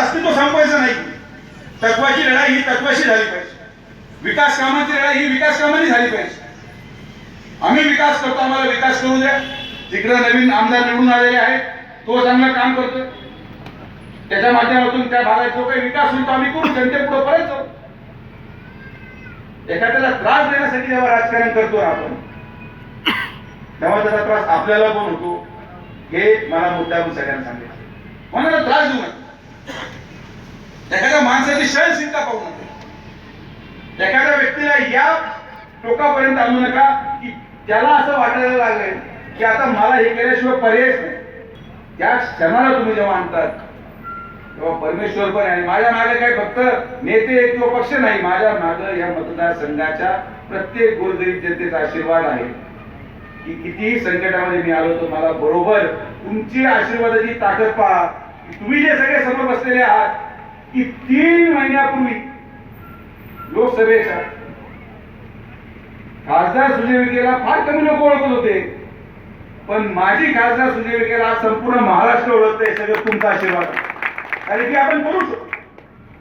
अस्तित्व संपवायचं नाही. तत्वाची लढाई ही तत्वाशी झाली पाहिजे. विकास कामांची लढाई ही विकास कामांनी झाली पाहिजे. आम्ही विकास करतो, आम्हाला विकास करू द्या. तिकडे नवीन आमदार निवडून आलेले आहेत, तो चांगलं काम करतो, त्याच्या माध्यमातून त्या भागात जो काही विकास होईल तो आम्ही करू, जनतेपुढे परत जाऊ. एखाद्याला त्रास देण्यासाठी जेव्हा राजकारण करतो आपण, तेव्हा त्याचा त्रास आपल्याला पण होतो. हे मला मुद्दाम सगळ्यांना सांगायचं. कोणाला त्रास देऊ नका. एखाद्या माणसाची सहनशीलता पाहू नका. एखाद्या व्यक्तीला या टोकापर्यंत आणू नका की त्याला असं वाटायला लागेल की आता मला हे केल्याशिवाय पर्यायच नाही. त्या क्षणाला तुम्ही जेव्हा आणतात तेव्हा परमेश्वर पण आहे. माझ्या मागे काय फक्त नेते किंवा पक्ष नाही, माझ्या मागे या मतदारसंघाच्या प्रत्येक गोरगरीब जनतेचा आशीर्वाद आहे की कितीही संकटामध्ये मी आलो तर मला बरोबर तुमची आशीर्वादाची ताकद पहा. तुम्ही जे सगळे समोर बसलेले आहात की 3 महिन्यापूर्वी लोकसभेच्या खासदार सुजय विखेला फार कमी लोक ओळखत होते, पण माझी खासदार सुजय विखेला आज संपूर्ण महाराष्ट्र ओळखते. सगळं तुमचा आशीर्वाद आहे. कारण की आपण करू शकतो.